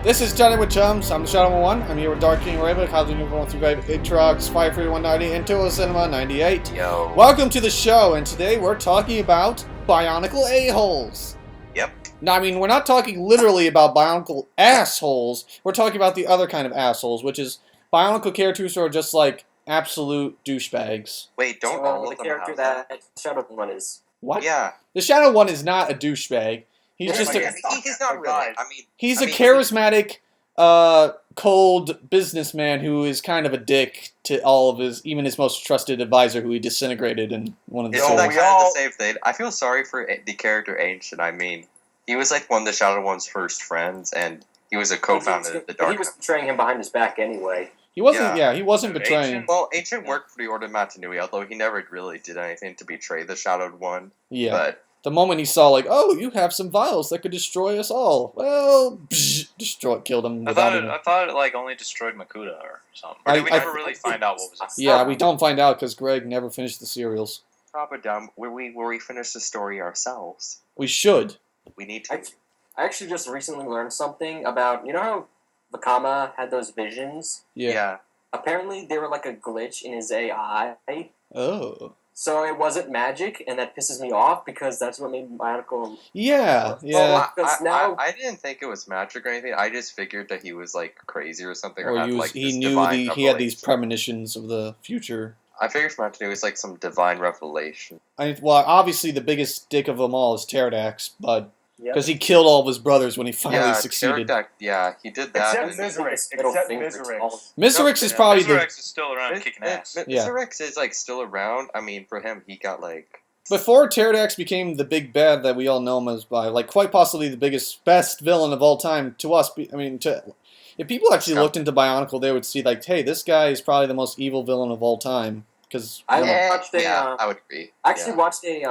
This is Chatting with Chums. I'm the Shadow 1. I'm here with DarkKingErava, Karzahni 135, Atrox 53190, and Toa Cinema 98. Yo. Welcome to the show, and today we're talking about Bionicle A-Holes. Yep. Now, I mean, we're not talking literally about Bionicle assholes. We're talking about the other kind of assholes, which is Bionicle characters who are just like absolute douchebags. Wait, don't all of them character have that Shadow One is. What? Yeah. The Shadow 1 is not a douchebag. He's Yeah, just like, a... He's not really. I mean, He's a charismatic, cold businessman who is kind of a dick to all of his, even his most trusted advisor, who he disintegrated in one of the Isn't that series. kind of the same thing? I feel sorry for the character Ancient. I mean, he was like one of the Shadow One's first friends, and he was a co-founder of the Dark. He was betraying him behind his back anyway. He wasn't. Yeah. Yeah, he wasn't betraying. Well, Ancient worked for the Order of Matanui, although he never really did anything to betray the Shadowed One. Yeah. But The moment he saw, like, oh, you have some vials that could destroy us all. Well, killed him. I thought it like only destroyed Makuta or something. Or did we never really find out what was it? Yeah, we don't find out because Greg never finished the serials. Papa Dumb, where we finish the story ourselves. We should. We need to. I actually just recently learned something about, you know how Vakama had those visions? Yeah. Apparently they were like a glitch in his AI. Oh. So it wasn't magic, and that pisses me off because that's what made Bionicle... Yeah, yeah. I didn't think it was magic or anything. I just figured that he was like crazy or something. Or had, he, like, he this knew divine he had these revelation. premonitions of the future. I figured it was like some divine revelation. Well, obviously the biggest dick of them all is Teridax, but Yep. because he killed all of his brothers when he finally succeeded. Yeah, he did that. Except Miserix. Miserix is probably the... Miserix is still around kicking ass. Yeah. Miserix is like still around. I mean, for him, he got like... Before Teridax became the big bad that we all know him as by, like, quite possibly the best villain of all time to us. I mean, if people actually looked into Bionicle, they would see, like, hey, this guy is probably the most evil villain of all time. Because I would agree. I actually watched a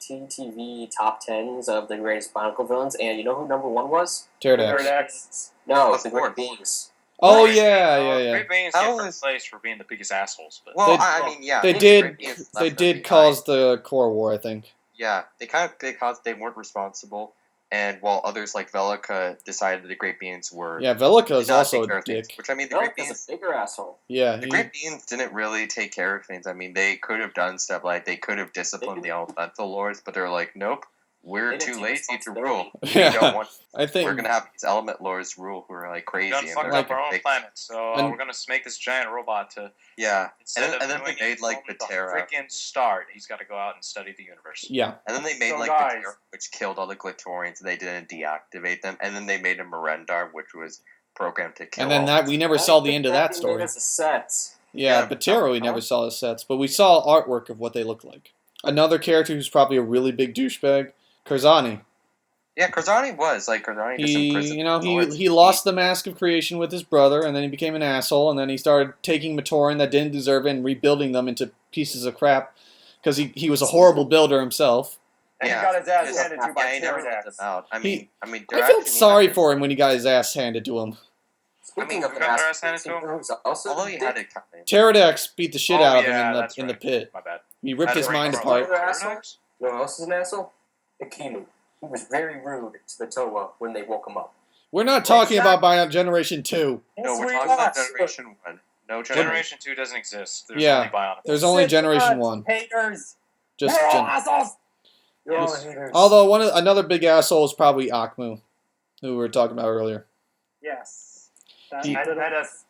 TTV top 10s of the greatest Bionicle villains, and you know who number one was? Teridax. No, Of the course. Great Beings. Oh, yeah. Great Beans get first place for being the biggest assholes. But Well, They- I mean, yeah. They Great did. Beans left They them did behind. cause the core war, I think. Yeah, they weren't responsible, and while others like Velica decided the Great Beings were... Yeah, Velica did is not also take care a of things, dick. Which, I mean, the No, Great he's Beings... a bigger asshole. Yeah, The Great Beings didn't really take care of things. I mean, they could have done stuff like they could have disciplined the Elemental Lords, but they're like, nope, we're They didn't too take lazy to responsibility. rule. We Yeah. don't want. I think. We're gonna have these Element Lords rule who are like crazy. we done and fucked they're up our own big- planet, so And- we're gonna make this giant robot to... Yeah, Instead of and then doing they made it like from Batera, the freaking start, he's got to go out and study the universe. Yeah. and then they made So like guys- Batera, which killed all the Glatorians, and they didn't deactivate them, and then they made a Merendar, which was programmed to kill. And then all that we never saw the end of that story. It's a set. Yeah, Yeah, Batero we never saw his sets, but we saw artwork of what they look like. Another character who's probably a really big douchebag, Karzahni. Yeah, Karzahni was like Karzahni. just imprisoned Lords. He lost the mask of creation with his brother, and then he became an asshole, and then he started taking Matoran that didn't deserve it and rebuilding them into pieces of crap because he was a horrible builder himself. And Yeah. he got his ass Yeah, handed to by he never let them Teridax. out. I mean, I they're felt actually sorry not- for him when he got his ass handed to him. Speaking of who the got their mask, ass handed to him? who's also Although he had it coming. Teridax beat the shit Oh, out of yeah, him that's in the right. pit. My bad. He ripped his That's right. mind Oh, apart. Teridax? You know who else is an asshole? Akimu. He was very rude to the Toa when they woke him up. We're not talking about Bionicle Generation 2. No, we're Sweet talking about nuts. Generation 1. No Generation 2 doesn't exist. There's Yeah. only Bionicle. There's only Sit Generation nuts, 1. Haters. Just You're all Gen- assholes. You're all Yes. haters. Although another big asshole is probably Akmu, who we were talking about earlier. Yes. He- Metas.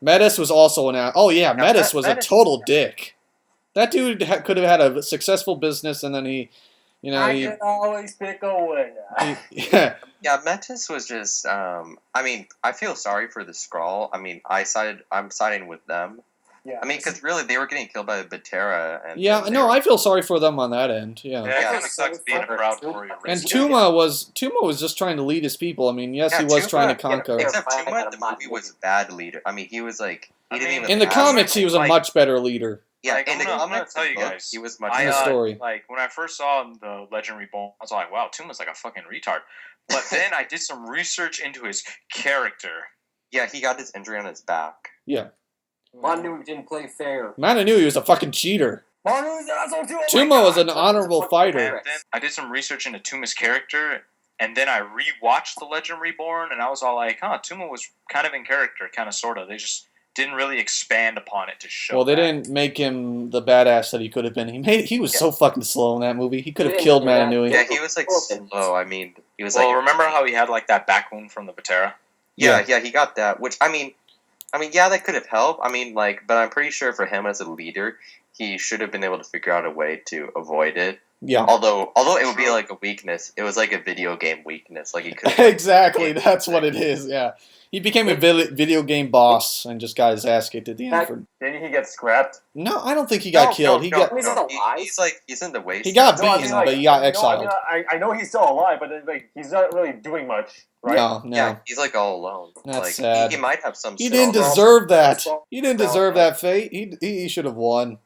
Metis was also an oh yeah, Yeah, Metis was a Metis- total dick. That dude could have had a successful business, and then he I can always pick a winner. yeah, Yeah, Metis was just. I mean, I feel sorry for the Skrull. I mean, I'm siding with them. Yeah. I mean, because really, they were getting killed by Batera. And yeah. and No, they I feel sorry for them on that end. Yeah. Yeah, it Yeah. kind of sucks being a proud warrior. And Yeah. Tuma was just trying to lead his people. I mean, yes, Yeah, he was Tuma- trying to conquer. Except Yeah. Tuma, the movie was a bad leader. I mean, he was like he I didn't mean, even. In the have- comics, he was a like- much better leader. Yeah, Like, in I'm the gonna comics, tell you book, guys, he was much. In the story. Like, when I first saw the Legend Reborn, I was like, wow, Tuma's like a fucking retard. But then I did some research into his character. Yeah, he got his injury on his back. Yeah. Manu didn't play fair. Man, I knew he was a fucking cheater. Manu's an asshole too. Oh my Tuma was God. an honorable fighter. Then I did some research into Tuma's character, And then I rewatched The Legend Reborn, and I was all like, huh, Tuma was kind of in character, kind of, sort of. They just didn't really expand upon it to show. Well, they that. didn't make him the badass that he could have been. He was so fucking slow in that movie. He could have killed Matanui. Yeah, he was like slow. I mean, he was Well, like. remember how he had like that back wound from the Patera? Yeah, he got that. Which I mean, yeah, that could have helped. I mean, like, but I'm pretty sure for him as a leader, he should have been able to figure out a way to avoid it. Yeah. Although it would be like a weakness. It was like a video game weakness. Like he could. Exactly. That's what it is. Yeah. He became a video game boss and just got his ass kicked at the end. Didn't he get scrapped? No, I don't think he got killed. He's in the waste. He got No, I beaten, mean, like, but he got no, exiled. I know he's still alive, but like he's not really doing much, right? No. Yeah, he's like all alone. That's like, sad. He might have some. He didn't deserve that. He didn't deserve that fate. He should have won.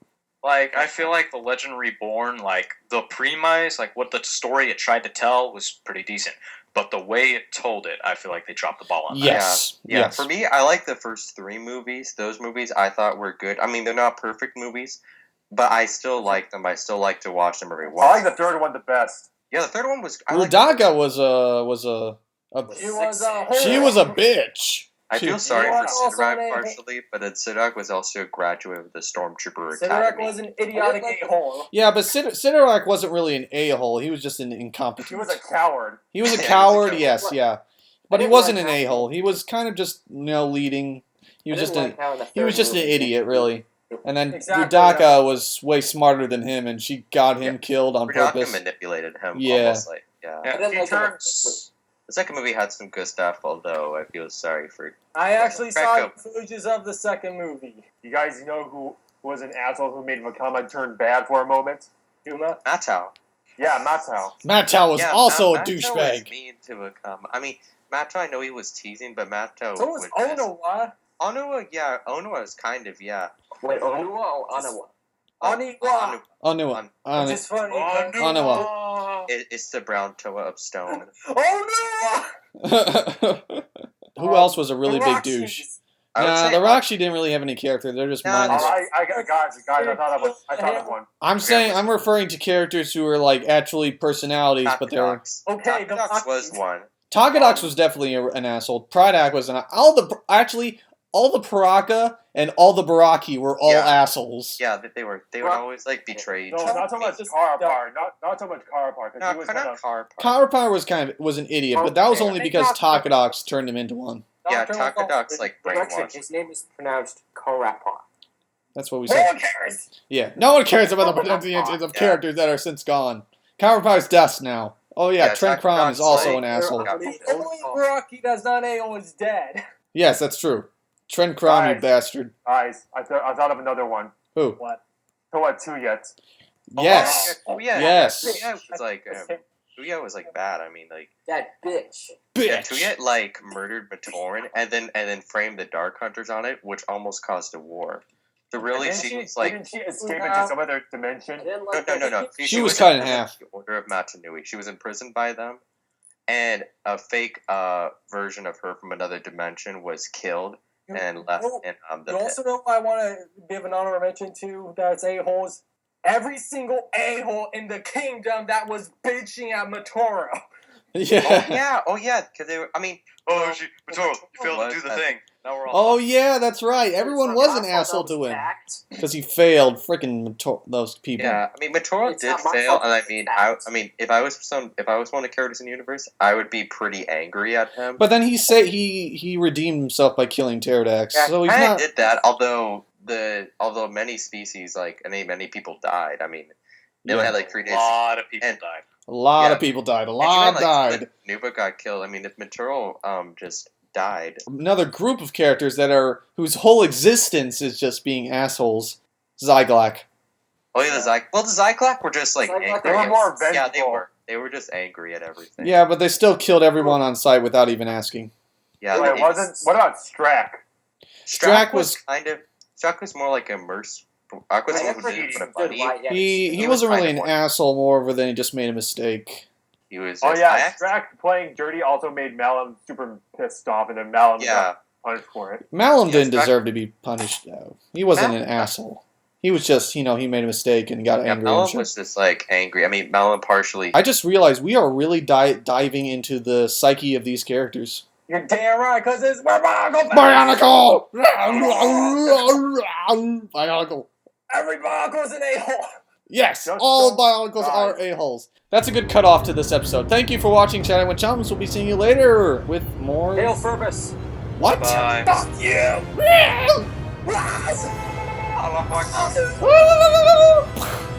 Like, I feel like The Legend Reborn, like, the premise, like, what the story it tried to tell was pretty decent. But the way it told it, I feel like they dropped the ball on that. Yes. Yeah. Yes. For me, I like the first 3 movies. Those movies I thought were good. I mean, they're not perfect movies, but I still like them. I still like to watch them every once. I like the third one the best. Yeah, the third one was. Rudaka was she was a bitch. I feel sorry for Sidorak partially, but Sidorak was also a graduate of the Stormtrooper Sidorak Academy. was an idiotic a-hole. Yeah, but Sidorak wasn't really an a-hole. He was just an incompetent. He was a coward. He was a coward, yes, yeah. But he wasn't an a-hole. He was kind of just, leading. He was just an idiot, really. And then Rudaka was way smarter than him, and she got him killed on purpose. Rudaka manipulated him. Yeah. Almost like, He turns... The second movie had some good stuff, although I feel sorry for... I actually saw footage of the second movie. You guys know who was an asshole who made Makama turn bad for a moment? Yuma? Matau. Yeah, Matau. Matau was also a Matau douchebag. Was mean to Makama. I mean, Matau, I know he was teasing, but Matau... So was Onowa. Onowa was kind of, yeah. Wait, Onowa or Anawa? Onowa. Onowa. Which is funny. Onowa. It's the brown Toa of stone. Onowa! Who else was a really big douche? Nah, the Roxy didn't really have any character. They're just mindless. I thought of one. I'm referring to characters who are like actually personalities, but they're okay. Antagonists was one. Tagadox was definitely an asshole. Pridak was all the Paraka and all the Baraki were all assholes. Yeah, they were always like betrayed. No, not so much Karapar. Not so much Karapar. No, not Karapar. Karapar was an idiot, but that was only because Tagadox turned him into one. Yeah, Tagadox like brainwashed. His name is pronounced Karapar. That's what we said. No one cares. Yeah, no one cares about the pronunciations of characters that are since gone. Karapar's dust now. Oh yeah, Trent Crown is also an asshole. The only Baraki that's not AO is dead. Yes, that's true. Trent Crown, you bastard. Guys, I thought of another one. Who? What? Toa Tuyet. Yes. Yes. Tuya was like bad. I mean, like that bitch. Yeah, Tuya like murdered Matoran and then framed the Dark Hunters on it, which almost caused a war. So really, she was like, didn't she escape into some other dimension? No. She was cut in half. The Order of Matanui. She was imprisoned by them, and a fake version of her from another dimension was killed and left in the You also know what I want to give an honorable mention to that's a-holes? Every single a-hole in the kingdom that was bitching at Matoro. Yeah. Oh yeah, because they were. I mean, Matoro, you failed to do the thing. Now we're all. Oh yeah, that's right. Everyone was an asshole to him because he failed. Freaking those people. Yeah, I mean, Matoro did fail, and I mean, if I was one of the characters in the universe, I would be pretty angry at him. But then he redeemed himself by killing Teridax. Yeah, so he's I not. did that. Although many species, like many people died. I mean, they only had like 3 days. A lot of people died. A lot of people died. A lot died. Nuba got killed. I mean, if Maturo just died. Another group of characters whose whole existence is just being assholes. Zyglak. Oh yeah, the Zyglak were just like angry. They were more vengeful. Yeah, they were. They were just angry at everything. Yeah, but they still killed everyone on sight without even asking. Yeah. Wait, what about Strack? Strack was Strack was more like a merc. He wasn't really an asshole, moreover than he just made a mistake. He was. Strack playing dirty also made Malum super pissed off, and then Malum got punished for it. Malum didn't deserve to be punished, though. He wasn't an asshole. He was just, he made a mistake and got Yeah, angry. Melon and shit. was just like angry. I mean, Melon partially. I just realized we are really diving into the psyche of these characters. You're damn right, cause it's Bionicle. Bionicle! Bionicle. Every Bionicle's an a-hole. Yes, Just all don't Bionicles die. are a-holes. That's a good cutoff to this episode. Thank you for watching Chatting with Chums. We'll be seeing you later with more... Hail Furbus. What? Bye. Fuck you. Allah Akbar. Woo!